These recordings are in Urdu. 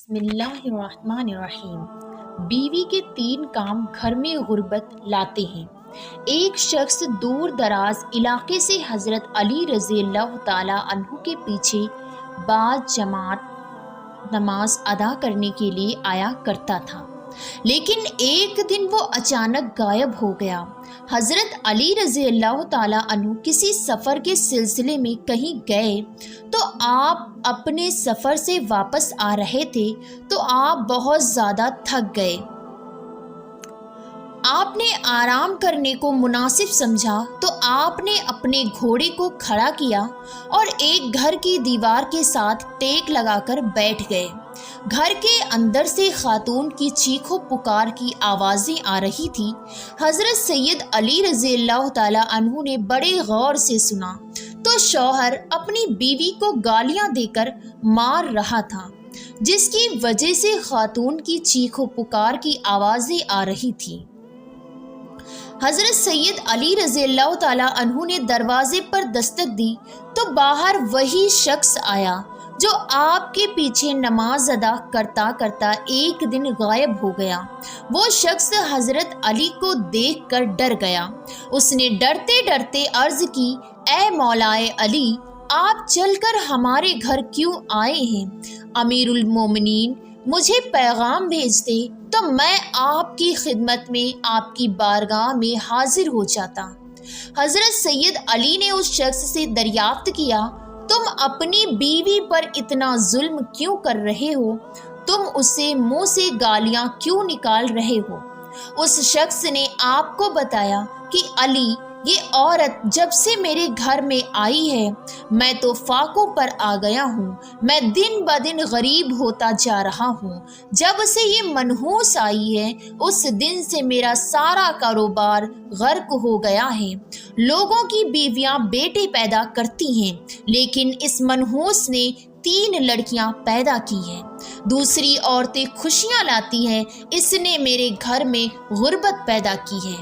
بسم اللہ الرحمن الرحیم۔ بیوی کے 3 کام گھر میں غربت لاتے ہیں۔ ایک شخص دور دراز علاقے سے حضرت علی رضی اللہ تعالی عنہ کے پیچھے بعد جماعت نماز ادا کرنے کے لیے آیا کرتا تھا، لیکن ایک دن وہ اچانک غائب ہو گیا۔ حضرت علی رضی اللہ تعالی عنہ کسی سفر کے سلسلے میں کہیں گئے تو آپ اپنے سفر سے واپس آ رہے تھے تو آپ بہت زیادہ تھک گئے۔ آپ نے آرام کرنے کو مناسب سمجھا تو آپ نے اپنے گھوڑے کو کھڑا کیا اور ایک گھر کی دیوار کے ساتھ ٹیک لگا کر بیٹھ گئے۔ گھر کے اندر سے خاتون کی چیخ و پکار کی آوازیں آ رہی تھی۔ حضرت سید علی رضی اللہ تعالی عنہ نے بڑے غور سے سنا تو شوہر اپنی بیوی کو گالیاں دے کر مار رہا تھا، جس کی وجہ سے خاتون کی چیخ و پکار کی آوازیں آ رہی تھیں۔ حضرت سید علی رضی اللہ تعالی عنہ نے دروازے پر دستک دی تو باہر وہی شخص آیا جو آپ کے پیچھے نماز ادا کرتا کرتا ایک دن غائب ہو گیا۔ وہ شخص حضرت علی کو دیکھ کر ڈر گیا۔ اس نے ڈرتے ڈرتے عرض کی، اے مولائے علی، آپ چل کر ہمارے گھر کیوں آئے ہیں؟ امیر المومنین مجھے پیغام بھیجتے تو میں آپ کی خدمت میں آپ کی بارگاہ میں حاضر ہو جاتا۔ حضرت سید علی نے اس شخص سے دریافت کیا، تم اپنی بیوی پر اتنا ظلم کیوں کر رہے ہو؟ تم اسے منہ سے گالیاں کیوں نکال رہے ہو؟ اس شخص نے آپ کو بتایا کہ علی، یہ عورت جب سے میرے گھر میں آئی ہے میں تو فاقوں پر آ گیا ہوں۔ میں دن بدن غریب ہوتا جا رہا ہوں۔ جب سے یہ منحوس آئی ہے اس دن سے میرا سارا کاروبار غرق ہو گیا ہے۔ لوگوں کی بیویاں بیٹے پیدا کرتی ہیں، لیکن اس منحوس نے 3 لڑکیاں پیدا کی ہیں۔ دوسری عورتیں خوشیاں لاتی ہیں، اس نے میرے گھر میں غربت پیدا کی ہے۔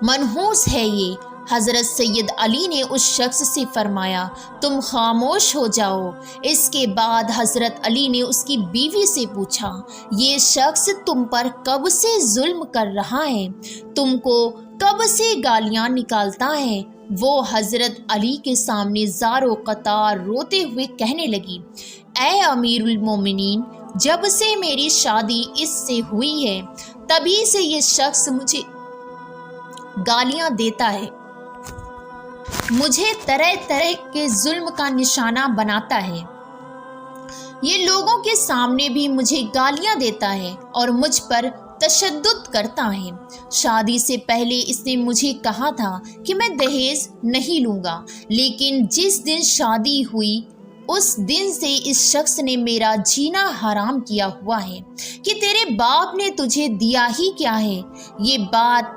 منحوس ہے یہ۔ حضرت سید علی نے اس شخص سے فرمایا، تم خاموش ہو جاؤ۔ اس کے بعد حضرت علی نے اس کی بیوی سے پوچھا، یہ شخص تم پر کب سے ظلم کر رہا ہے؟ تم کو کب سے گالیاں نکالتا ہے؟ وہ حضرت علی کے سامنے زار و قطار روتے ہوئے کہنے لگی، اے امیر المومنین، جب سے میری شادی اس سے ہوئی ہے تبھی سے یہ شخص مجھے گالیاں دیتا ہے، مجھے طرح طرح کے ظلم کا نشانہ بناتا ہے۔ یہ لوگوں کے سامنے بھی مجھے گالیاں دیتا ہے اور مجھ پر تشدد کرتا ہے۔ شادی سے پہلے اس نے مجھے کہا تھا کہ میں دہیز نہیں لوں گا، لیکن جس دن شادی ہوئی اس دن سے اس شخص نے میرا جینا حرام کیا ہوا ہے کہ تیرے باپ نے تجھے دیا ہی کیا ہے۔ یہ بات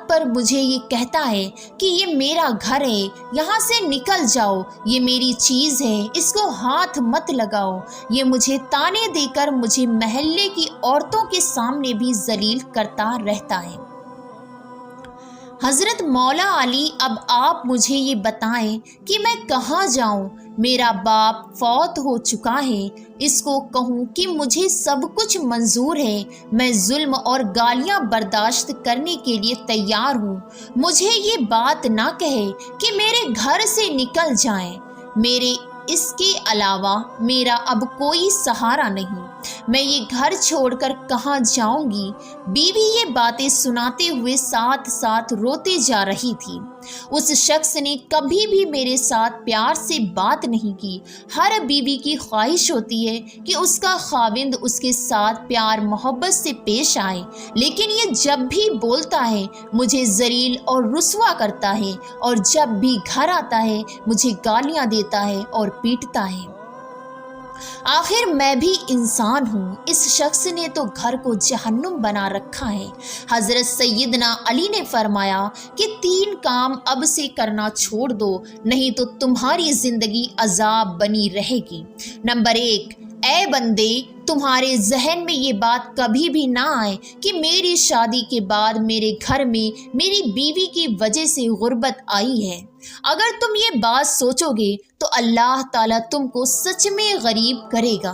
پر مجھے یہ کہتا ہے کہ یہ میرا گھر ہے، یہاں سے نکل جاؤ، یہ میری چیز ہے، اس کو ہاتھ مت لگاؤ۔ یہ مجھے تانے دے کر مجھے محلے کی عورتوں کے سامنے بھی ذلیل کرتا رہتا ہے۔ حضرت مولا علی، اب آپ مجھے یہ بتائیں کہ میں کہاں جاؤں؟ میرا باپ فوت ہو چکا ہے، اس کو کہوں کہ مجھے سب کچھ منظور ہے، میں ظلم اور گالیاں برداشت کرنے کے لیے تیار ہوں۔ مجھے یہ بات نہ کہے کہ میرے گھر سے نکل جائیں، میرے اس کے علاوہ میرا اب کوئی سہارا نہیں، میں یہ گھر چھوڑ کر کہاں جاؤں گی؟ بیوی یہ باتیں سناتے ہوئے ساتھ ساتھ روتے جا رہی تھی۔ اس شخص نے کبھی بھی میرے ساتھ پیار سے بات نہیں کی۔ ہر بیوی کی خواہش ہوتی ہے کہ اس کا خاوند اس کے ساتھ پیار محبت سے پیش آئے، لیکن یہ جب بھی بولتا ہے مجھے ذلیل اور رسوا کرتا ہے، اور جب بھی گھر آتا ہے مجھے گالیاں دیتا ہے اور پیٹتا ہے۔ آخر میں بھی انسان ہوں، اس شخص نے تو گھر کو جہنم بنا رکھا ہے۔ حضرت سیدنا علی نے فرمایا کہ 3 کام اب سے کرنا چھوڑ دو، نہیں تو تمہاری زندگی عذاب بنی رہے گی۔ نمبر 1، اے بندے، تمہارے ذہن میں یہ بات کبھی بھی نہ آئے کہ میری شادی کے بعد میرے گھر میں میری بیوی کی وجہ سے غربت آئی ہے۔ اگر تم یہ بات سوچو گے تو اللہ تعالیٰ تم کو سچ میں غریب کرے گا۔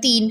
3,